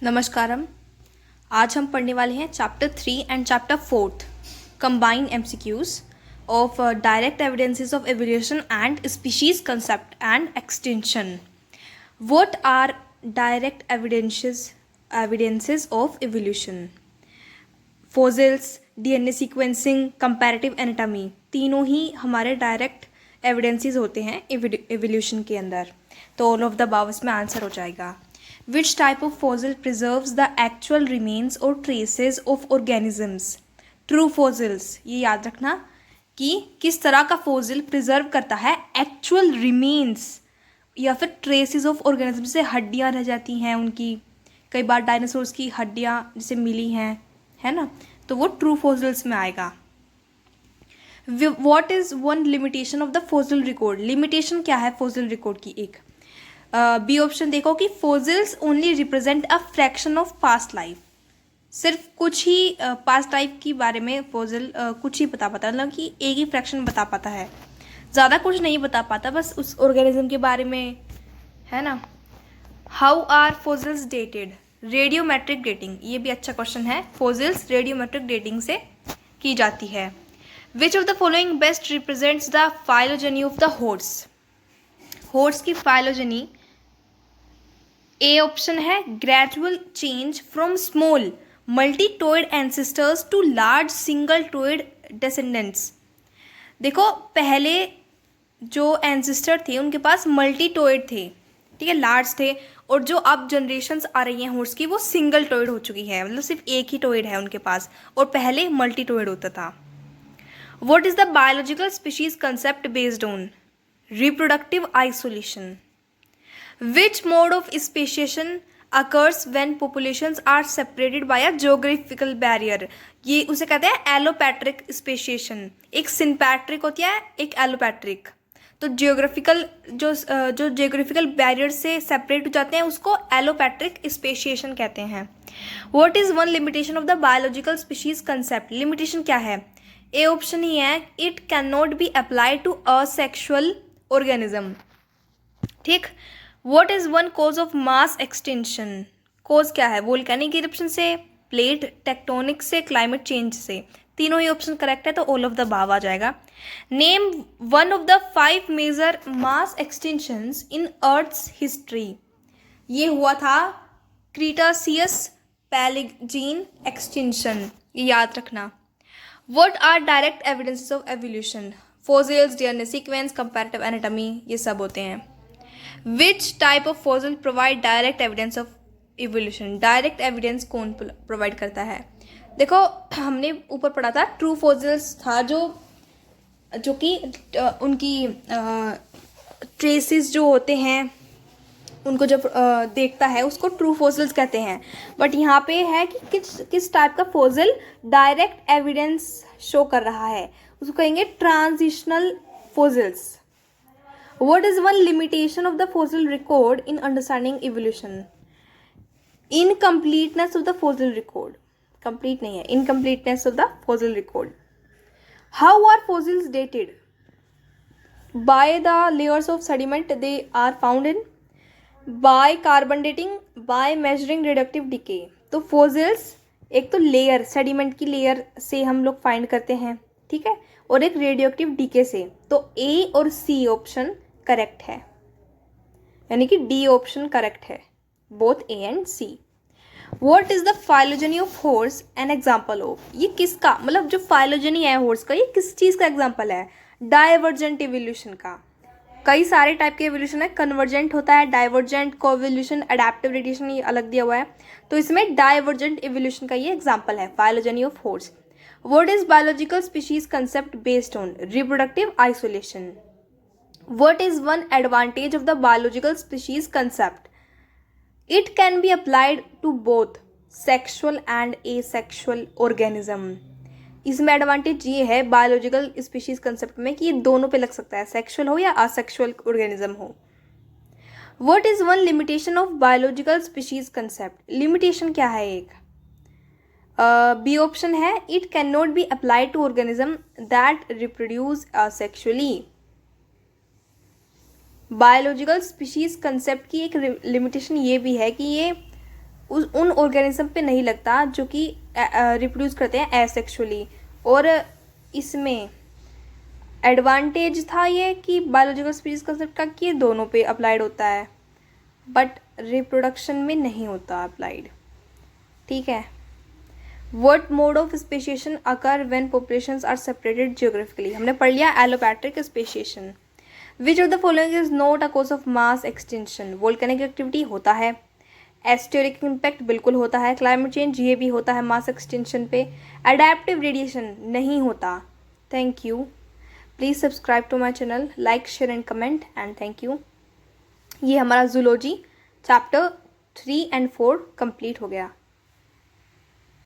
नमस्कारम। आज हम पढ़ने वाले हैं chapter 3 and chapter 4 combined MCQs of direct evidences of evolution and species concept and extension. What are direct evidences of evolution? Fossils, DNA sequencing, comparative anatomy, तीनों ही हमारे direct evidences होते हैं एवोल्यूशन के अंदर। तो ऑल ऑफ द अबव इसमें answer हो जाएगा। Which type of fossil preserves the actual remains or traces of organisms? True fossils, ये याद रखना कि किस तरह का फॉसिल प्रिजर्व करता है एक्चुअल रिमेन्स या फिर ट्रेसेस ऑफ ऑर्गेनिज्म, से हड्डियाँ रह जाती हैं उनकी। कई बार डायनासोर्स की हड्डियाँ जैसे मिली हैं, है ना, तो वो ट्रू फॉसिल्स में आएगा। What is one limitation of the fossil record? Limitation क्या है फॉसिल रिकॉर्ड की? एक बी ऑप्शन देखो कि fossils only represent a fraction of past life. सिर्फ कुछ ही पास्ट लाइफ के बारे में फॉसिल कुछ ही बता पाता, मतलब कि एक ही फ्रैक्शन बता पाता है, ज़्यादा कुछ नहीं बता पाता, बस उस ऑर्गेनिज्म के बारे में, है ना। How are fossils dated? Radiometric dating, ये भी अच्छा क्वेश्चन है। फोसिल्स रेडियोमेट्रिक डेटिंग से की जाती है। Which of the following best represents the phylogeny of the horse? Horse की फाइलोजेनी, ए ऑप्शन है gradual change from small multi toed ancestors to large single toed descendants. देखो, पहले जो एंसेस्टर थे उनके पास मल्टी टोइड थे, ठीक है, लार्ज थे, और जो अब जनरेशन्स आ रही हैं हॉर्स की वो सिंगल टोइड हो चुकी है, मतलब सिर्फ एक ही टोइड है उनके पास, और पहले मल्टी टोइड होता था। What is the biological species concept based on? Reproductive isolation. Which mode of speciation occurs when populations are separated by a geographical barrier? ये उसे कहते हैं एलोपैट्रिक स्पेशिएशन। एक सिंपैट्रिक होती है, एक एलोपैट्रिक। तो जियोग्राफिकल जो जियोग्राफिकल बैरियर से सेपरेट हो जाते हैं उसको एलोपैट्रिक स्पेशिएशन कहते हैं। What is one limitation of the biological species concept? Limitation क्या है? ए ऑप्शन ही है, it can not be applied to asexual organism. ठीक। What is one cause of mass extinction? Cause क्या है? वोल्केनिक इरप्शन से, प्लेट टेक्टोनिक से, climate change से। तीनों ही ऑप्शन करेक्ट है, तो ऑल ऑफ द अबव आ जाएगा। Name one of the 5 major mass extinctions in earth's history. ये हुआ था क्रीटासियस पैलेजीन एक्सटिंक्शन, ये याद रखना। What are direct evidences of evolution? Fossils, DNA sequence, comparative anatomy, ये सब होते हैं। Which type of fossil provide direct evidence of evolution? Direct evidence कौन प्रोवाइड करता है? देखो, हमने ऊपर पढ़ा था ट्रू फॉसिल्स था, जो कि उनकी ट्रेसेस जो होते हैं उनको जब देखता है उसको ट्रू फॉसिल्स कहते हैं। बट यहाँ पे है कि किस टाइप का फॉसिल डायरेक्ट एविडेंस शो कर रहा है, उसको कहेंगे transitional fossils. What is one limitation of the fossil record in understanding evolution? Incompleteness of the fossil record. Complete नहीं है, incompleteness of the fossil record. How are fossils dated? By the layers of sediment they are found in. By carbon dating. By measuring radioactive decay. तो fossils एक तो layer, sediment की layer से हम लोग find करते हैं, ठीक है, और एक रेडियोएक्टिव डीके से। तो ए और सी ऑप्शन करेक्ट है, यानी कि डी ऑप्शन करेक्ट है, both A and C. What is the phylogeny of horse an example of? ये किसका, मतलब जो फाइलोजेनी है हॉर्स का, ये किस चीज़ का एग्जाम्पल है? डाइवर्जेंट इवोल्यूशन का। कई सारे टाइप के इवोल्यूशन है, कन्वर्जेंट होता है, डाइवर्जेंट, कोवोल्यूशन, अडेप्टिव रेडिएशन, ये अलग दिया हुआ है, तो इसमें डाइवर्जेंट इवोल्यूशन का ये एग्जाम्पल है, phylogeny of horse. What is biological species concept based on? Reproductive isolation. What is one advantage of the biological species concept? It can be applied to both sexual and asexual organism. इसमें advantage ये है biological species concept में कि ये दोनों पे लग सकता है, सेक्सुअल हो या असेक्सुअल ऑर्गेनिज्म हो। What is one limitation of biological species concept? Limitation क्या है? एक बी ऑप्शन है, it can not be applied to organism that reproduce asexually. Biological species concept की एक लिमिटेशन ये भी है कि ये उन ऑर्गेनिज्म पे नहीं लगता जो कि रिप्रोड्यूस करते हैं एसेक्सुअली। और इसमें एडवांटेज था ये कि बायोलॉजिकल स्पीशीज कंसेप्ट का कि दोनों पे अप्लाइड होता है, बट रिप्रोडक्शन में नहीं होता अप्लाइड। ठीक है। What mode of speciation occur when populations are separated geographically? हमने पढ़ लिया allopatric speciation. Which of the following is not a cause of mass extinction? Volcanic activity होता है, एस्टेरिक इम्पैक्ट बिल्कुल होता है, क्लाइमेट चेंज ये भी होता है मास एक्सटेंशन पे, अडेप्टिव रेडिएशन नहीं होता। Thank you. Please subscribe to my channel, like share and comment and thank you. ये हमारा जूलॉजी चैप्टर 3 and 4 कंप्लीट हो गया।